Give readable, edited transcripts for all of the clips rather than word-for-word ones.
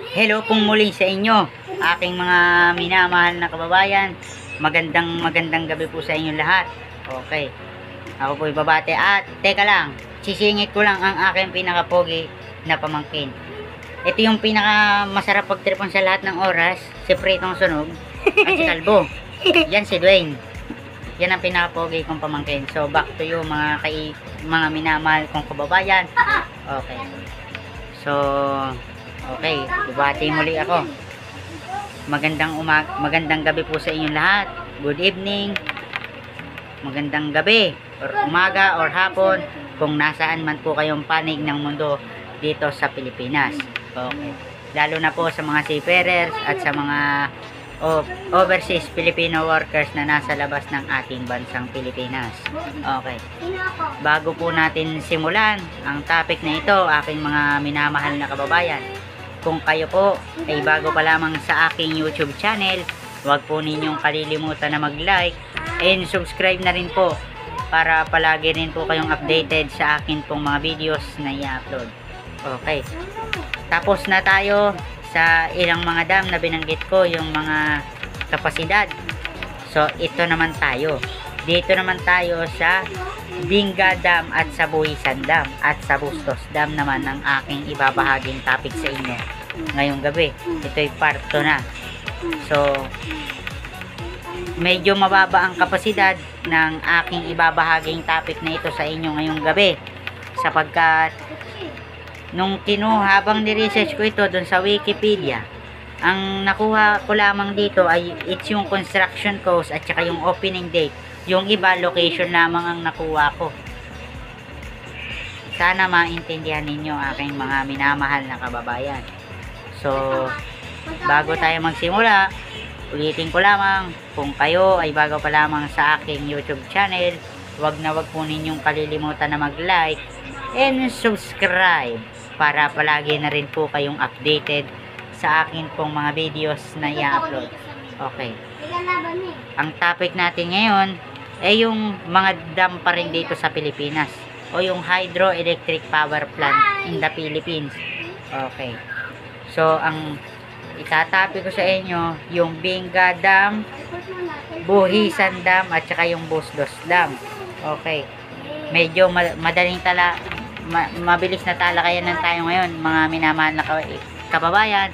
Hello pong muli sa inyo, aking mga minamahal na kababayan. Magandang gabi po sa inyo lahat. Okay, ako po ibabate at teka lang, sisingit ko lang ang aking pinakapogi na pamangkin. Ito yung pinaka masarap pagtripan sa lahat ng oras, si Pritong Sunog at si Kalbo. Yan si Dwayne. Yan ang pinakapogi kong pamangkin. So back to you mga minamahal kong kababayan. Okay. So okay, bubati muli ako. Magandang gabi po sa inyo lahat. Good evening. Magandang gabi or umaga or hapon kung nasaan man po kayong panig ng mundo dito sa Pilipinas. Okay. Lalo na po sa mga seafarers at sa mga overseas Filipino workers na nasa labas ng ating bansang Pilipinas. Okay. Bago po natin simulan ang topic na ito, aking mga minamahal na kababayan, kung kayo po ay bago pa lamang sa aking YouTube channel, huwag po ninyong kalilimutan na mag-like and subscribe na rin po para palagi rin po kayong updated sa akin pong mga videos na i-upload. Okay. Tapos na tayo sa ilang mga dam na binanggit ko, yung mga kapasidad. So, ito naman tayo. Dito naman tayo sa Benga Dam at sa Buhisan Dam at sa Bustos Dam naman ang aking ibabahaging topic sa inyo ngayong gabi. Ito'y part 2 na. So, medyo mababa ang kapasidad ng aking ibabahaging topic na ito sa inyo ngayong gabi sapagkat nung habang ni-research ko ito dun sa Wikipedia, ang nakuha ko lamang dito ay it's yung construction cost at saka yung opening date. Yung iba, location lamang ang nakuha ko. Sana maintindihan ninyo aking mga minamahal na kababayan. So, bago tayo magsimula, ulitin ko lamang, kung kayo ay bago pa lamang sa aking YouTube channel, wag po ninyong kalilimutan na mag-like and subscribe para palagi na rin po kayong updated sa akin pong mga videos na i-upload. Okay. Ang topic natin ngayon ay yung mga dam pa rin dito sa Pilipinas o yung hydroelectric power plant in the Philippines. Okay. So, ang itatapi ko sa inyo yung Benga Dam, Buhisan Dam at saka yung Bustos Dam. Okay. Medyo mabilis na talakayan tayo ngayon, mga minamahal na kababayan.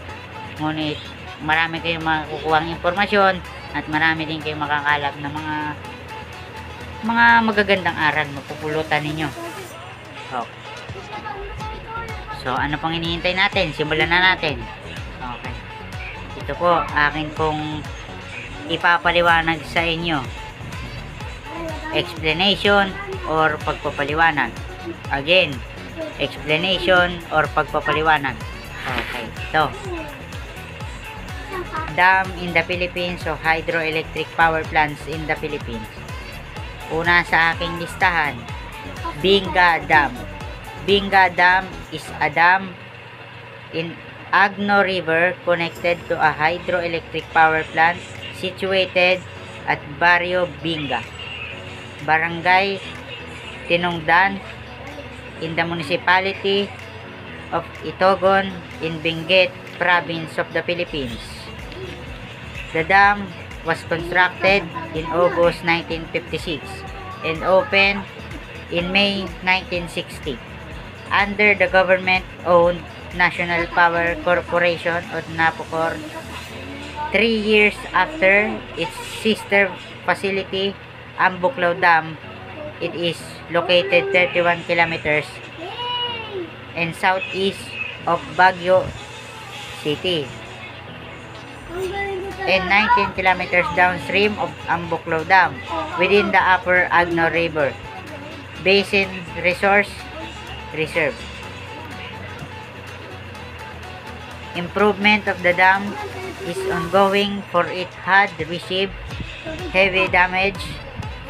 Ngunit marami kayong makukuhang impormasyon at marami din kayong makakalap na mga magagandang aral mapupulutan ninyo. Okay. So, ano pang hinihintay natin? Simulan na natin. Okay. Ito po, akin pong ipapaliwanag sa inyo. Explanation or pagpapaliwanag. Again, explanation or pagpapaliwanag. Okay, ito. Dam in the Philippines o hydroelectric power plants in the Philippines. Una sa aking listahan, Benga Dam. Benga Dam is a dam in Agno River connected to a hydroelectric power plant situated at Barrio Benga, Barangay Tinongdan, in the municipality of Itogon in Benguet Province of the Philippines. The dam was constructed in August 1956 and opened in May 1960 under the government-owned National Power Corporation of Napocor. 3 years after its sister facility, Ambuklaw Dam, it is located 31 kilometers and southeast of Baguio City and 19 kilometers downstream of Ambuklaw Dam within the upper Agno River Basin Resource Reserve. Improvement of the dam is ongoing for it had received heavy damage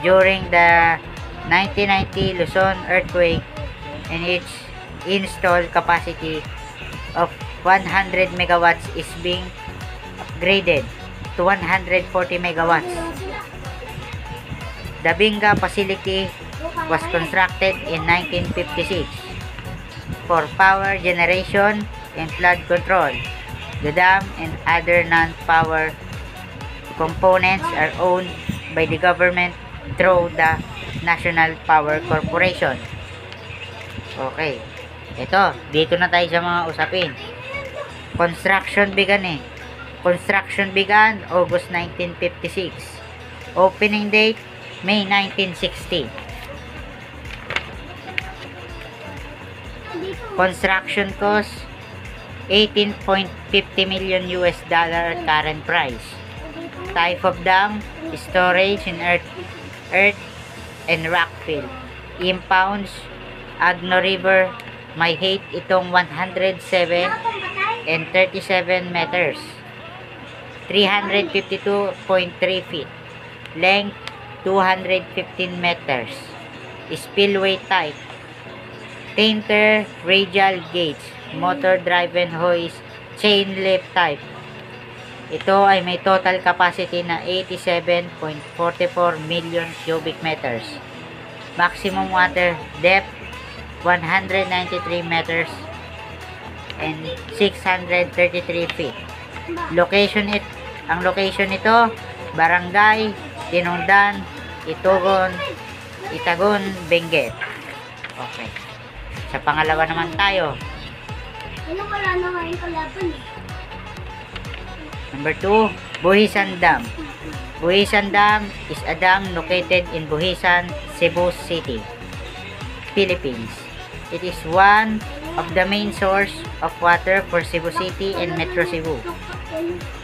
during the 1990 Luzon earthquake and its installed capacity of 100 megawatts is being upgraded to 140 megawatts. The Benga facility was constructed in 1956 for power generation and flood control The dam and other non-power components are owned by the government through the National Power Corporation. Okay. Ito, dito na tayo sa mga usapin. Construction began August 1956. Opening date May 1960. Construction cost $18.50 million current price. Type of dam, storage in earth and rockfill. Impounds, Agno River. May height itong 107 and 37 meters. 352.3 feet. Length 215 meters. Spillway type Tainter radial gauge, motor driven hoist, chain lift type. Ito ay may total capacity na 87.44 million cubic meters. Maximum water depth 193 meters and 633 feet. Ang location nito, Barangay Tinongdan, Itagon, Benguet. Okay. Sa pangalawa naman tayo. Number 2, Buhisan Dam. Buhisan Dam is a dam located in Buhisan, Cebu City, Philippines. It is one of the main source of water for Cebu City and Metro Cebu.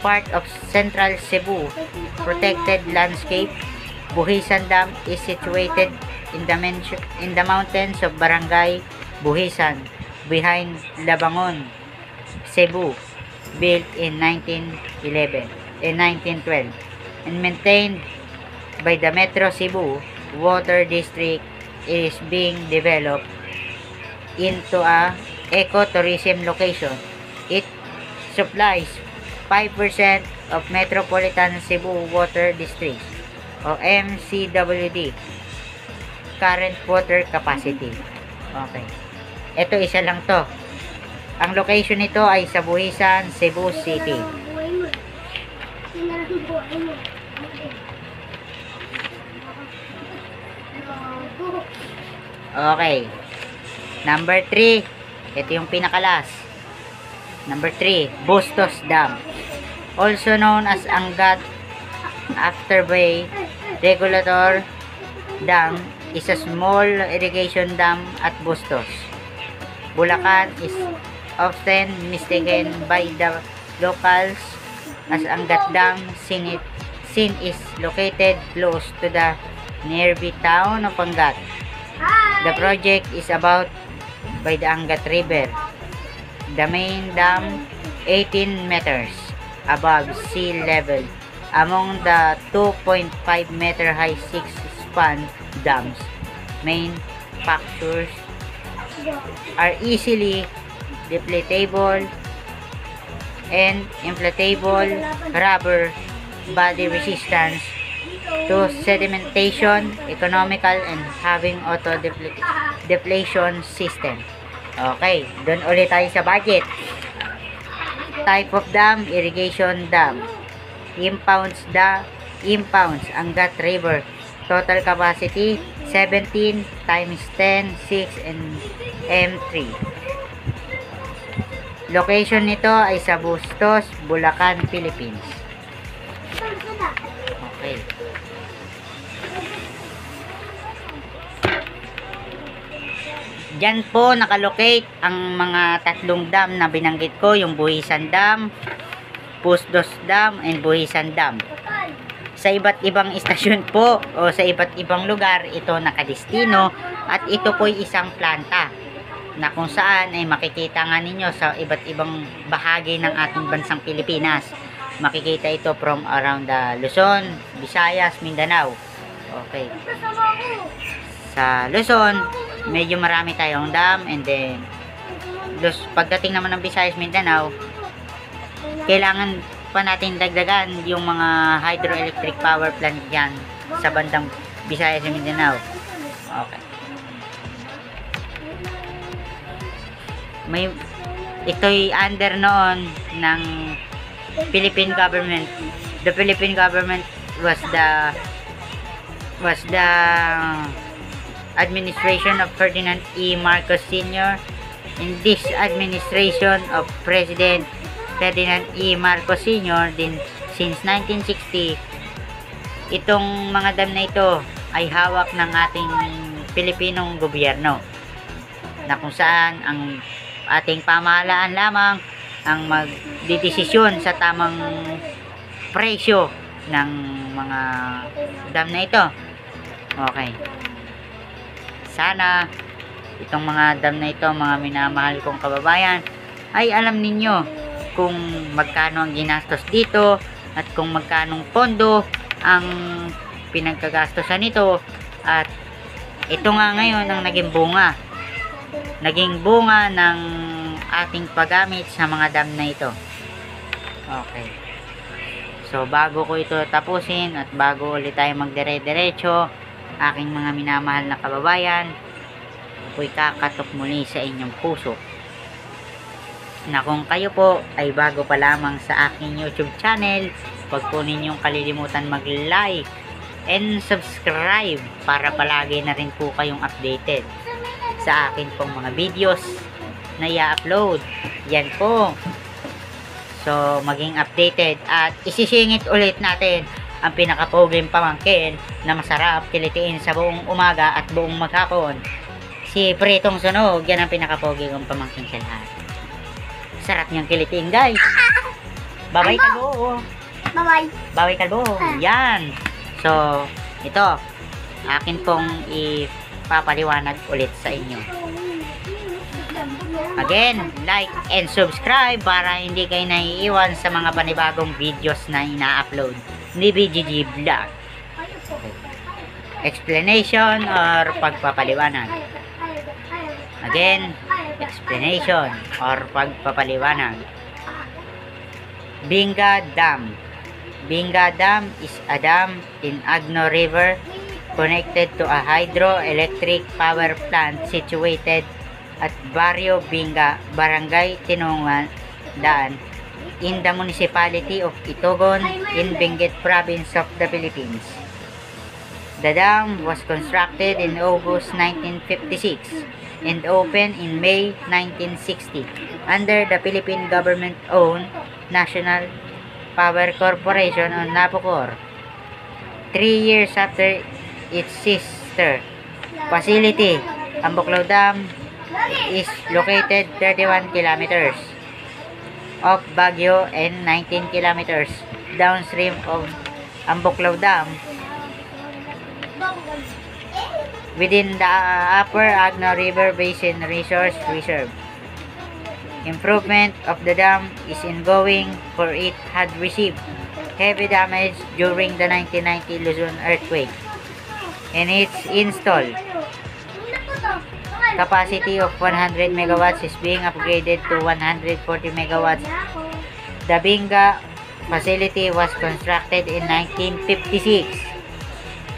Part of Central Cebu protected landscape, Buhisan Dam is situated in the mountains of Barangay Buhisan behind Labangon, Cebu, built in 1912 and maintained by the Metro Cebu Water District. Is being developed into a ecotourism location. It supplies 5% of Metropolitan Cebu Water District o MCWD current water capacity. Okay. Ito isa lang to. Ang location nito ay sa Buhisan, Cebu City. Okay. Number 3. Ito yung pinakalas. Number 3. Bustos Dam. Also known as Angat Afterbay Regulator Dam is a small irrigation dam at Bustos, Bulacan is often mistaken by the locals as Angat Dam since it is located close to the nearby town of Angat. The project is about by the Angat River. The main dam 18 meters above sea level among the 2.5 meter high 6-span dams. Main factors are easily deflatable and inflatable rubber body resistance to sedimentation, economical, and having auto deflation system. Okay, doon ulit tayo sa budget. Type of dam, irrigation dam. Impounds Angat River. Total capacity 17 times 10, 6 and M3. Location nito ay sa Bustos, Bulacan, Philippines. Okay. Diyan po nakalocate ang mga tatlong dam na binanggit ko, yung Buhisan Dam, Bustos Dam, and Buhisan Dam. Sa iba't ibang istasyon po o sa iba't ibang lugar ito nakadestino at ito po ay isang planta na kung saan ay makikita nga ninyo sa iba't ibang bahagi ng ating bansang Pilipinas. Makikita ito from around the Luzon, Visayas, Mindanao. Okay. Sa Luzon, medyo marami tayong dam, and then pagdating naman ng Visayas, Mindanao, kailangan pa natin dagdagan yung mga hydroelectric power plant dyan sa bandang Visayas at Mindanao. Okay. Ito'y under noon ng Philippine government. The Philippine government was the administration of Ferdinand E. Marcos Sr. In this administration of President Ferdinand E. Marcos Sr. din since 1960, itong mga dam na ito ay hawak ng ating Pilipinong gobyerno, na kung saan ang ating pamahalaan lamang ang magdidesisyon sa tamang presyo ng mga dam na ito. Okay. Sana itong mga dam na ito, mga minamahal kong kababayan, ay alam ninyo kung magkano ang ginastos dito at kung magkanong pondo ang pinagkagastosan nito, at ito nga ngayon ang naging bunga ng ating paggamit sa mga dam na ito. Okay. So bago ko ito tapusin at bago ulit tayo magdire-diretso, aking mga minamahal na kababayan, ako'y kakatok muli sa inyong puso na kung kayo po ay bago pa lamang sa aking YouTube channel, huwag po ninyong kalilimutan mag-like and subscribe para palagi na rin po kayong updated sa akin pong mga videos na i-upload. Yan po. So, maging updated at isisingit ulit natin ang pinakapoging pamangkin na masarap kilitiin sa buong umaga at buong maghapon. Si Pritong Sunog, yan ang pinakapoging pamangkin sa lahat. Sarap niyang kilitiin, guys. Babay kalbo. Bye-bye. Babay kalbo. Yan. So, ito. Akin pong ipapaliwanag ulit sa inyo. Again, like and subscribe para hindi kayo naiiwan sa mga panibagong videos na ina-upload ni BGG Vlog. Explanation or pagpapaliwanag. Again, explanation or pagpapaliwanag. Binga Dam. Binga Dam is a dam in Agno River connected to a hydroelectric power plant situated at Barrio Binga, Barangay Tinungan, Daan, in the municipality of Itogon, in Benguet Province of the Philippines. The dam was constructed in August 1956 and opened in May 1960 under the Philippine government-owned National Power Corporation on Napocor. 3 years after its sister facility, ang Buklaw Dam is located 31 kilometers of Baguio and 19 kilometers downstream of Ambuklaw Dam within the Upper Agno River Basin Resource Reserve. Improvement of the dam is ongoing, for it had received heavy damage during the 1990 Luzon earthquake, and its installed capacity of 100 megawatts is being upgraded to 140 megawatts. The Binga facility was constructed in 1956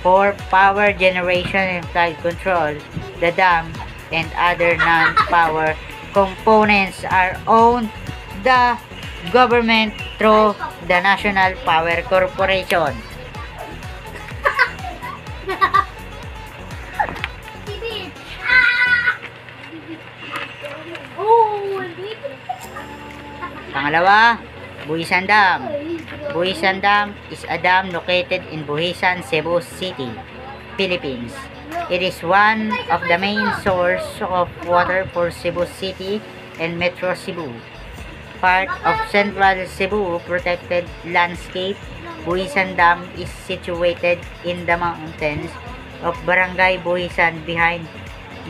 for power generation and flood control. The dam and other non-power components are owned the government through the National Power Corporation. Pangalawa, Buhisan Dam. Buhisan Dam is a dam located in Buhisan, Cebu City, Philippines. It is one of the main source of water for Cebu City and Metro Cebu. Part of Central Cebu Protected Landscape, Buhisan Dam is situated in the mountains of Barangay Buhisan behind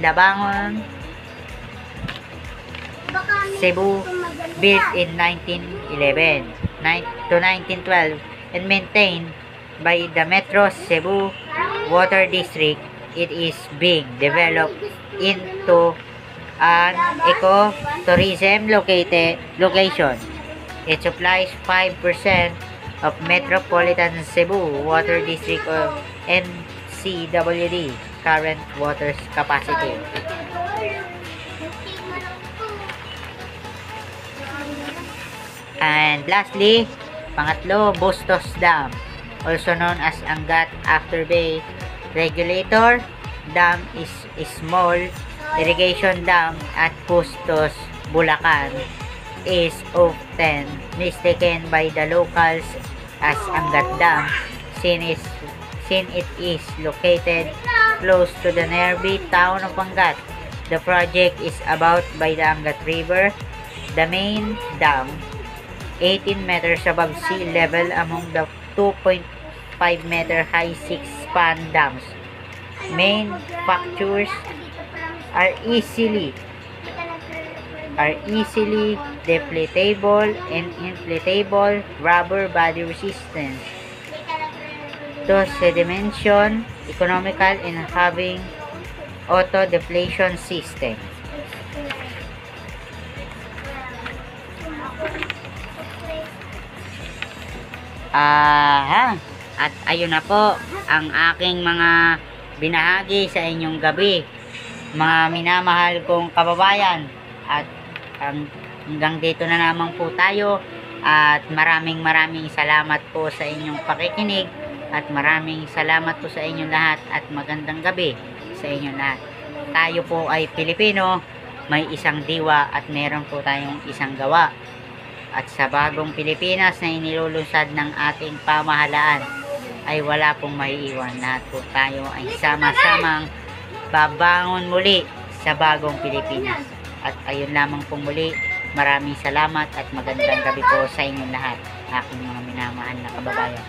Labangon, Cebu, built in 1911 to 1912 and maintained by the Metro Cebu Water District. It is being developed into an ecotourism location. It supplies 5% of Metropolitan Cebu Water District of MCWD current water capacity. And lastly, pangatlo, Bustos Dam, also known as Angat Afterbay Regulator Dam, is a small irrigation dam at Bustos, Bulacan, is often mistaken by the locals as Angat Dam since it is located close to the nearby town of Angat. The project is about by the Angat River. The main dam, 18 meters above sea level, among the 2.5 meter high 6-span dams. Main factors are easily deflatable and inflatable rubber body resistance to sedimentation, economical, and having auto deflation system. At ayun na po ang aking mga binahagi sa inyong gabi, mga minamahal kong kababayan. At hanggang dito na naman po tayo, at maraming salamat po sa inyong pakikinig, at maraming salamat po sa inyong lahat, at magandang gabi sa inyong lahat. Tayo po ay Pilipino, may isang diwa at meron po tayong isang gawa. At sa bagong Pilipinas na inilulunsad ng ating pamahalaan ay wala pong maiiwan. Lahat po tayo ay sama-samang babangon muli sa bagong Pilipinas. At ayun lamang po muli, maraming salamat at magandang gabi po sa inyong lahat, aking mga minamahal na kababayan.